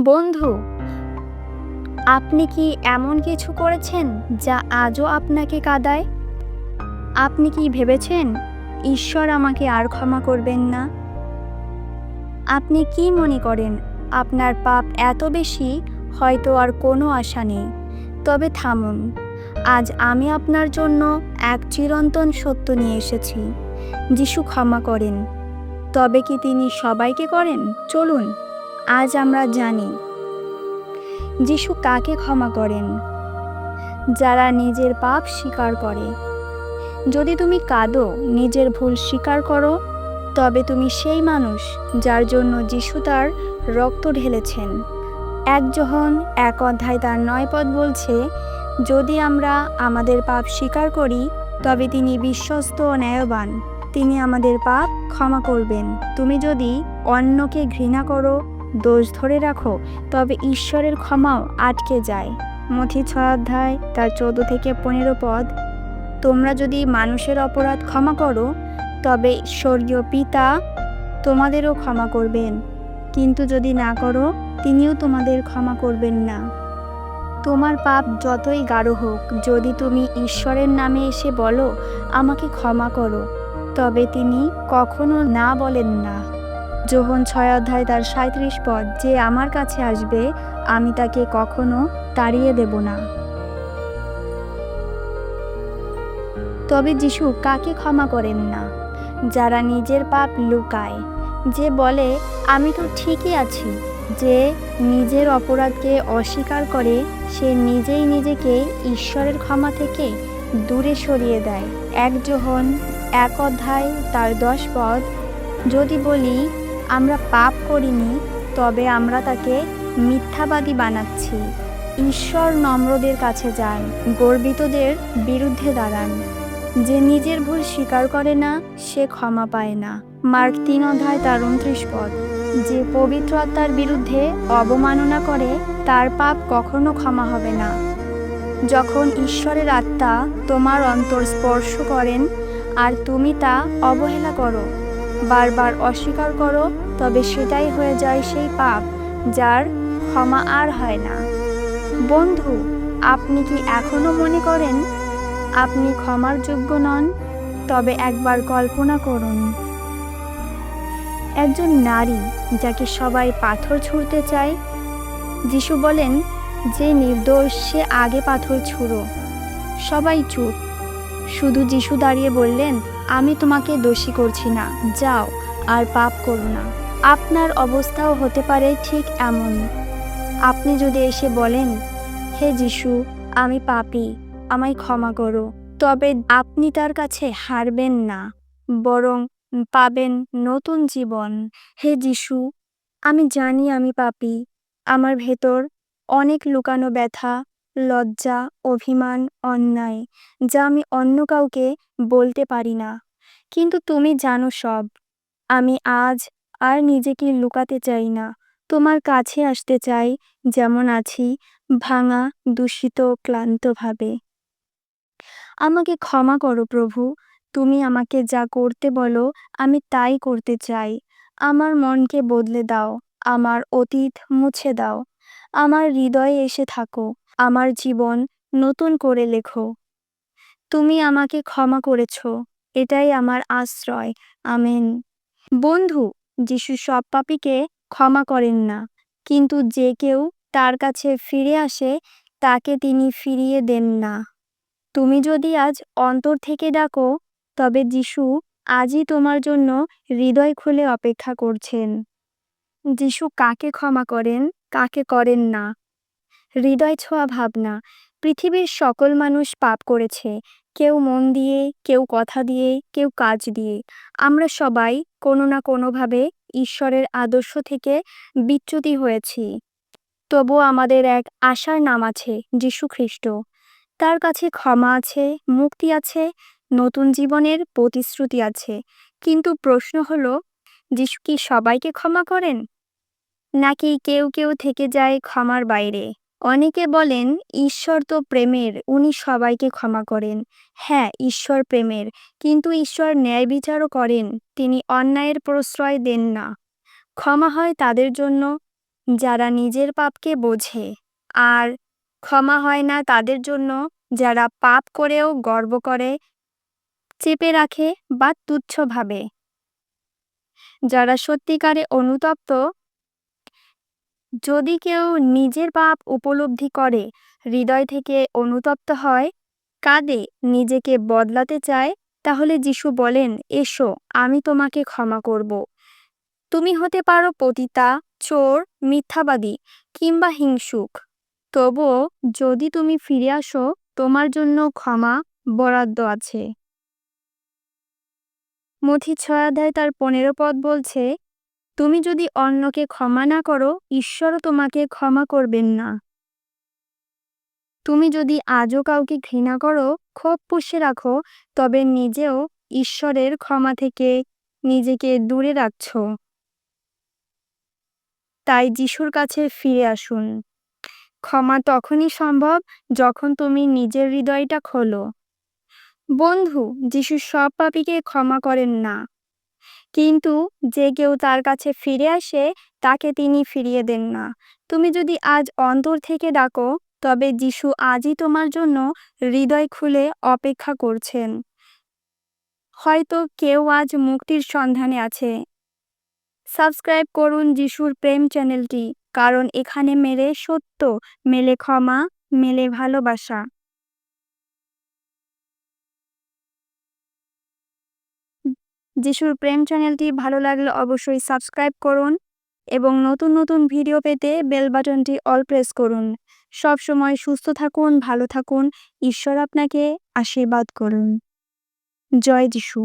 বন্ধু, আপনি কি এমন কিছু করেছেন যা আজও আপনাকে কাঁদায়? আপনি কি ভেবেছেন ঈশ্বর আমাকে আর ক্ষমা করবেন না? আপনি কি মনে করেন আপনার পাপ এত বেশি, হয়তো আর কোনো আশা নেই? তবে থামুন, আজ আমি আপনার জন্য এক চিরন্তন সত্য নিয়ে এসেছি। যিশু ক্ষমা করেন। তবে কি তিনি সবাইকে করেন? চলুন আজ আমরা জানি যিশু কাকে ক্ষমা করেন। যারা নিজের পাপ স্বীকার করে। যদি তুমি কাঁদো, নিজের ভুল স্বীকার করো, তবে তুমি সেই মানুষ যার জন্য যিশু তার রক্ত ঢেলেছেন। ১ যোহন ১ অধ্যায় তার ৯ পদ বলছে, যদি আমরা আমাদের পাপ স্বীকার করি, তবে তিনি বিশ্বস্ত ও ন্যায়বান, তিনি আমাদের পাপ ক্ষমা করবেন। তুমি যদি অন্যকে ঘৃণা করো, দোষ ধরে রাখো, তবে ঈশ্বরের ক্ষমাও আটকে যায়। মথি ৬ অধ্যায় তার ১৪ থেকে ১৫ পদ, তোমরা যদি মানুষের অপরাধ ক্ষমা করো, তবে স্বর্গীয় পিতা তোমাদেরও ক্ষমা করবেন। কিন্তু যদি না করো, তিনিও তোমাদের ক্ষমা করবেন না। তোমার পাপ যতই গাঢ় হোক, যদি তুমি ঈশ্বরের নামে এসে বলো, আমাকে ক্ষমা করো, তবে তিনি কখনো না বলেন না। যোহন ৬ অধ্যায় তার ৩৭ পদ, যে আমার কাছে আসবে, আমি তাকে কখনো তাড়িয়ে দেব না। তবে যিশু কাকে ক্ষমা করেন না? যারা নিজের পাপ লুকায়, যে বলে আমি তো ঠিকই আছি। যে নিজের অপরাধকে অস্বীকার করে, সে নিজেই নিজেকে ঈশ্বরের ক্ষমা থেকে দূরে সরিয়ে দেয়। ১ যোহন ১ অধ্যায় তার ১০ পদ, যদি বলি আমরা পাপ করিনি, তবে আমরা তাকে মিথ্যাবাদী বানাচ্ছি। ঈশ্বর নম্রদের কাছে যান, গর্বিতদের বিরুদ্ধে দাঁড়ান। যে নিজের ভুল স্বীকার করে না, সে ক্ষমা পায় না। মার্ক ৩ অধ্যায় তার ২৯ পদ, যে পবিত্র আত্মার বিরুদ্ধে অবমাননা করে, তার পাপ কখনো ক্ষমা হবে না। যখন ঈশ্বরের আত্মা তোমার অন্তর স্পর্শ করেন আর তুমি তা অবহেলা করো, বারবার অস্বীকার করো, তবে সেটাই হয়ে যায় সেই পাপ যার ক্ষমা আর হয় না। বন্ধু, আপনি কি এখনো মনে করেন আপনি ক্ষমার যোগ্য নন? তবে একবার কল্পনা করুন, একজন নারী যাকে সবাই পাথর ছুঁড়তে চায়। যিশু বলেন, যে নির্দোষ সে আগে পাথর ছুঁড়ো। সবাই চুপ, শুধু যিশু দাঁড়িয়ে বললেন, আমি তোমাকে দোষী করছি না, যাও আর পাপ করো না। আপনার অবস্থাও হতে পারে ঠিক এমন। আপনি যদি এসে বলেন, হে যিশু, আমি পাপী, আমায় ক্ষমা করো, তবে আপনি তার কাছে হারবেন না, বরং পাবেন নতুন জীবন। হে যিশু, আমি জানি আমি পাপী। আমার ভেতর অনেক লুকানো ব্যথা, লজ্জা, অভিমান, অন্যায়, যা আমি অন্য কাউকে বলতে পারি না। কিন্তু তুমি জানো সব। আমি আজ আর নিজেকে লুকাতে চাই না। তোমার কাছে আসতে চাই যেমন আছি, ভাঙা, দূষিত, ক্লান্তভাবে। আমাকে ক্ষমা করো প্রভু। তুমি আমাকে যা করতে বলো, আমি তাই করতে চাই। আমার মনকে বদলে দাও, আমার অতীত মুছে দাও। আমার হৃদয়ে এসে থাকো, আমার জীবন নতুন করে লেখো। তুমি আমাকে ক্ষমা করেছ, এটাই আমার আশ্রয়। আমেন। বন্ধু, যিশু সব পাপীকে ক্ষমা করেন না, কিন্তু যে কেউ তার কাছে ফিরে আসে, তাকে তিনি ফিরিয়ে দেন না। তুমি যদি আজ অন্তর থেকে ডাকো, তবে যিশু আজই তোমার জন্য হৃদয় খুলে অপেক্ষা করছেন। যিশু কাকে ক্ষমা করেন, কাকে করেন না? হৃদয় ছোঁয়া ভাবনা। পৃথিবীর সকল মানুষ পাপ করেছে, কেউ মন দিয়ে, কেউ কথা দিয়ে, কেউ কাজ দিয়ে। আমরা সবাই কোনো না কোনোভাবে ঈশ্বরের আদর্শ থেকে বিচ্যুতি হয়েছি। তবুও আমাদের এক আশার নাম আছে, যিশু খ্রিস্ট। তার কাছে ক্ষমা আছে, মুক্তি আছে, নতুন জীবনের প্রতিশ্রুতি আছে। কিন্তু প্রশ্ন হলো, যিশু কি সবাইকে ক্ষমা করেন, নাকি কেউ কেউ থেকে যায় ক্ষমার বাইরে? অনেকে বলেন, ঈশ্বর তো প্রেমের, উনি সবাইকে ক্ষমা করেন। হ্যাঁ, ঈশ্বর প্রেমের, কিন্তু ঈশ্বর ন্যায় বিচারও করেন। তিনি অন্যায়ের প্রশ্রয় দেন না। ক্ষমা হয় তাদের জন্য যারা নিজের পাপকে বোঝে, আর ক্ষমা হয় না তাদের জন্য যারা পাপ করেও গর্ব করে, চেপে রাখে বা তুচ্ছ ভাবে। যারা সত্যিকারে অনুতপ্ত, যদি কেউ নিজের পাপ উপলব্ধি করে, হৃদয় থেকে অনুতপ্ত হয়, কাঁদে, নিজেকে বদলাতে চায়, তাহলে যিশু বলেন, এসো, আমি তোমাকে ক্ষমা করব। তুমি হতে পারো পতিতা, চোর, মিথ্যাবাদী কিংবা হিংসুক। তবুও যদি তুমি ফিরে আসো, তোমার জন্য ক্ষমা বরাদ্দ আছে। মথি 6 অধ্যায় তার 15 পদ বলছে, তুমি যদি অন্যকে ক্ষমা না করো, ঈশ্বরও তোমাকে ক্ষমা করবেন না। তুমি যদি আজও কাউকে ঘৃণা করো, ক্ষোভ পুষে রাখো, তবে নিজেও ঈশ্বরের ক্ষমা থেকে নিজেকে দূরে রাখছ। তাই যিশুর কাছে ফিরে আসুন। ক্ষমা তখনই সম্ভব যখন তুমি নিজের হৃদয়টা খোলো। বন্ধু, যিশু সব পাপীকে ক্ষমা করেন না, কিন্তু যে কেউ তার কাছে ফিরে আসে তাকে তিনি ফিরিয়ে দেন না। তুমি যদি আজ অন্তর থেকে ডাকো, তবে যিশু আজই তোমার জন্য হৃদয় খুলে অপেক্ষা করছেন। হয়তো কেউ আজ মুক্তির সন্ধানে আছে। সাবস্ক্রাইব করুন যিশুর প্রেম চ্যানেলটি, কারণ এখানে মেলে সত্য, মেলে ক্ষমা, মেলে ভালোবাসা। যিশুর প্রেম চ্যানেলটি ভালো লাগলে অবশ্যই সাবস্ক্রাইব করুন এবং নতুন নতুন ভিডিও পেতে বেল বাটনটি অল প্রেস করুন। সব সময় সুস্থ থাকুন, ভালো থাকুন। ঈশ্বর আপনাকে আশীর্বাদ করুন। জয় যিশু।